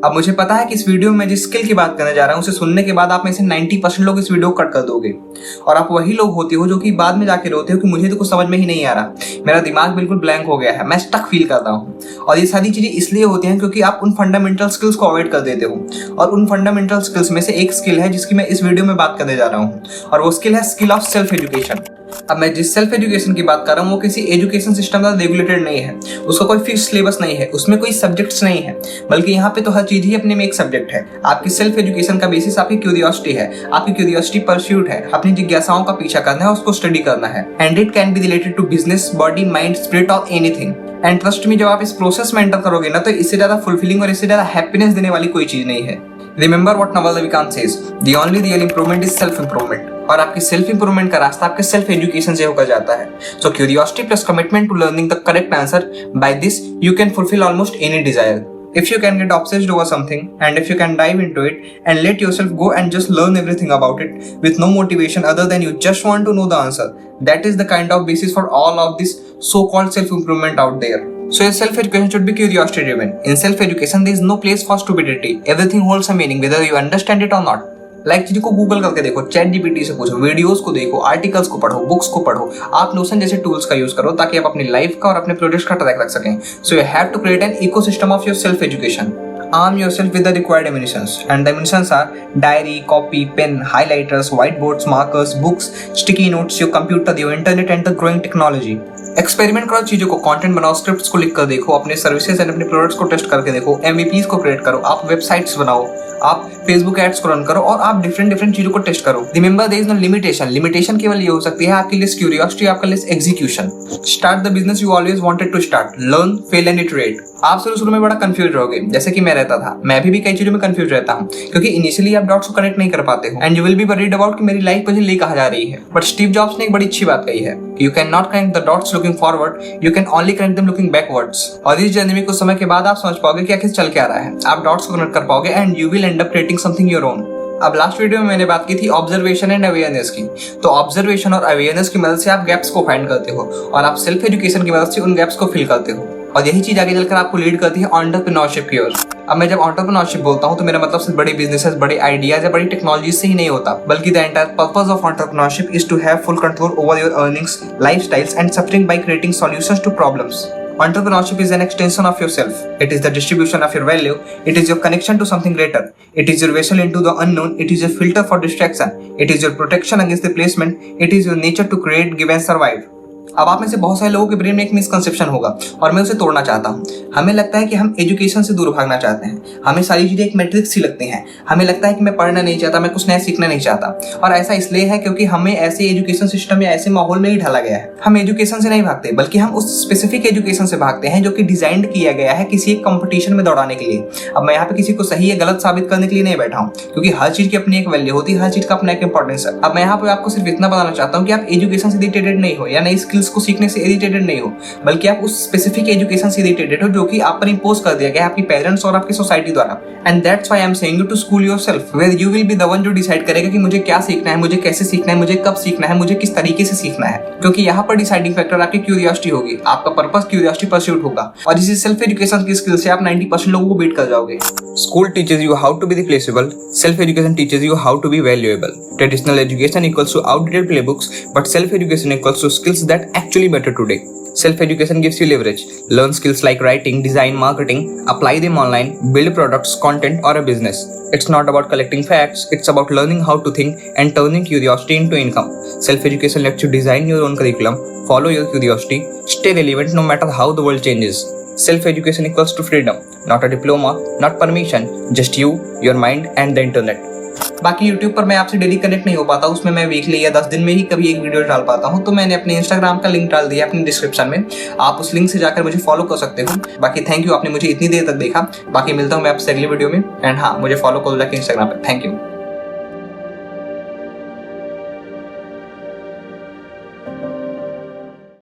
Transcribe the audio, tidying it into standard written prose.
अब मुझे पता है कि इस वीडियो में जिस स्किल की बात करने जा रहा हूँ उसे सुनने के बाद आप में से 90% लोग इस वीडियो को कट कर दोगे और आप वही लोग होते हो जो कि बाद में जाके रोते हो कि मुझे तो कुछ समझ में ही नहीं आ रहा, मेरा दिमाग बिल्कुल ब्लैंक हो गया है, मैं स्टक फील करता हूँ। और ये सारी चीजें इसलिए होती हैं क्योंकि आप उन फंडामेंटल स्किल्स को अवॉइड कर देते हो। और उन फंडामेंटल स्किल्स में से एक स्किल है जिसकी मैं इस वीडियो में बात करने जा रहा हूँ, और वो स्किल है स्किल ऑफ सेल्फ एजुकेशन। अब मैं जिस सेल्फ एजुकेशन की बात कर रहा हूँ वो किसी एजुकेशन सिस्टम द्वारा रेगुलेटेड नहीं है, उसका कोई फिक्स सिलेबस नहीं है, उसमें कोई सब्जेक्ट्स नहीं है, बल्कि यहाँ पे तो हर चीज ही अपने में एक सब्जेक्ट है। आपकी सेल्फ एजुकेशन का बेसिस आपकी क्यूरियोसिटी है, आपकी क्यूरियोसिटी परस्यूट है, अपनी जिज्ञासाओं का पीछा करना है, उसको स्टडी करना है। And it can be related to business, body, mind, spirit और एनीथिंग। एंड ट्रस्ट मी, जब आप इस प्रोसेस में एंटर करोगे ना तो इससे ज्यादा फुलफिलिंग और इससे ज्यादा हैप्पीनेस देने वाली कोई चीज नहीं है। Remember what Naval Ravikant says, the only real improvement is self improvement. और आपकी सेल्फ इंप्रूवमेंट का रास्ता आपके सेल्फ एजुकेशन से होकर जाता है। So curiosity plus commitment to learning the correct answer, by this you can fulfil almost any desire. If you can get obsessed over something and if you can dive into it and let yourself go and just learn everything about it with no motivation other than you just want to know the answer, that is the kind of basis for all of this so-called self-improvement out there. So your self-education should be curiosity driven. In self-education there is no place for stupidity. Everything holds a meaning whether you understand it or not. Like चीज को Google करके देखो, chat GPT से पूछो, videos को देखो, articles को पढ़ो, बुक्स को पढ़ो, आप नोशन जैसे टूल्स का यूज करो ताकि आप अपनी लाइफ का और अपने प्रोजेक्ट्स का ट्रैक रख सकें। So you have to create an ecosystem of your self education. Arm yourself with the required ammunitions, and the ammunitions are diary, copy, pen, highlighters, whiteboards, markers, books, sticky notes, your computer, your internet and the growing technology. Experiment करो, चीजों को content बनाओ, scripts को लिख कर देखो, अपने services and अपने प्रोडक्ट्स को टेस्ट करके देखो, एमवीपीज को क्रिएट करो, आप वेबसाइट्स बनाओ, आप फेसबुक एड्स को रन करो और आप डिफरेंट चीजों को टेस्ट करो। Remember there is no limitation. Limitation केवल ये हो सकती है आपके लिए क्यूरियोसिटी, आपके लिए execution. Start the business you always wanted to start, learn, fail and iterate. आप शुरू में बड़ा कंफ्यूज रहोगे, जैसे कि मैं रहता था, मैं भी कई चीजों में कंफ्यूज रहता हूँ क्योंकि इनिशियली आप डॉट्स को कनेक्ट नहीं कर पाते हो and you will be worried about कि मेरी लाइफ मुझे ले कहा जा रही है। बट स्टीव जॉब्स ने एक बड़ी अच्छी बात कही है, you can not connect the dots looking forward, you can only connect them looking backwards. और इस जर्नी में कुछ समय के बाद आप समझ पाओगे कि आखिर चल क्या रहा है, आप डॉट्स को कनेक्ट कर पाओगे and you will and up creating something your own. अब लास्ट वीडियो में मैंने बात की थी ऑब्जर्वेशन एंड अवेयरनेस की, तो ऑब्जर्वेशन और अवेयरनेस की मदद से आप गैप्स को फाइंड करते हो और आप सेल्फ एजुकेशन की मदद से उन गैप्स को फिल करते हो, और यही चीज आगे चलकर आपको लीड करती है एंटरप्रेन्योरशिप की ओर। अब मैं जब एंटरप्रेन्योरशिप बोलता हूँ तो मेरा मतलब सिर्फ बड़े बिजनेसेस, बड़े आइडियाज या बड़ी टेक्नोलॉजी से ही नहीं होता, बल्कि the entire purpose of entrepreneurship is to have full control over your earnings, lifestyles and suffering by creating solutions to problems. Entrepreneurship is an extension of yourself. It is the distribution of your value. It is your connection to something greater. It is your vessel into the unknown. It is your filter for distraction. It is your protection against replacement. It is your nature to create, give and survive. अब आप में से बहुत सारे लोगों के brain में एक मिसकंसेप्शन होगा और मैं उसे तोड़ना चाहता हूँ। हमें लगता है कि हम एजुकेशन से दूर भागना चाहते हैं, हमें सारी चीजें एक मैट्रिक्स सी लगती हैं, हमें लगता है कि मैं पढ़ना नहीं चाहता, मैं कुछ नया सीखना नहीं चाहता। और ऐसा इसलिए है क्योंकि हमें ऐसे एजुकेशन सिस्टम या ऐसे माहौल में ही ढाला गया है। हम एजुकेशन से नहीं भागते बल्कि हम उस स्पेसिफिक एजुकेशन से भागते हैं जो कि डिजाइन किया गया है किसी एक कंपटीशन में दौड़ाने के लिए। अब मैं यहाँ पे किसी को सही या गलत साबित करने के लिए नहीं बैठा हूँ, क्योंकि हर चीज की अपनी एक वैल्यू होती है, हर चीज का अपना एक इंपॉर्टेंस है। अब मैं यहाँ पे आपको सिर्फ इतना बताना चाहता हूँ कि आप एजुकेशन से इरिटेटेड नहीं हो या नई स्किल्स को सीखने से इरिटेटेड नहीं हो, बल्कि आप उस स्पेसिफिक एजुकेशन से इरिटेटेड हो जो कि आप पर इंपोज कर दिया गया है आपकी पेरेंट्स और आपकी सोसाइटी द्वारा। And that's why I am saying you to school yourself, where you will be the one जो डिसाइड करेगा कि मुझे क्या सीखना है, मुझे कैसे सीखना है, मुझे कब सीखना है, मुझे किस तरीके से सीखना है, क्योंकि यहाँ पर डिसाइडिंग फैक्टर आपकी क्यूरियोसिटी होगी, आपका पर्पस क्यूरियोसिटी परस्यूट होगा, और इसी सेल्फ एजुकेशन की स्किल से आप 90% लोगों को बीट कर जाओगे। School teaches you how to be replaceable. Self-education teaches you how to be valuable. Traditional education equals to outdated playbooks, but self-education equals to skills that actually matter today. Self-education gives you leverage. Learn skills like writing, design, marketing, apply them online, build products, content, or a business. It's not about collecting facts, it's about learning how to think and turning curiosity into income. Self-education lets you design your own curriculum, follow your curiosity, stay relevant no matter how the world changes. Self-education equals to freedom, not a diploma, not permission, just you, your mind and the internet. बाकी YouTube पर मैं आपसे daily connect नहीं हो पाता, उसमें मैं weekly या 10 दिन में ही कभी एक वीडियो डाल पाता हूँ, तो मैंने अपने Instagram का लिंक डाल दिया अपनी डिस्क्रिप्शन में, आप उस लिंक से जाकर मुझे फॉलो कर सकते हो। बाकी थैंक यू, आपने मुझे इतनी देर तक देखा। बाकी मिलता हूँ मैं आपसे अगली वीडियो में, एंड हाँ, मुझे फॉलो कर लो जाके Instagram पे। Thank you.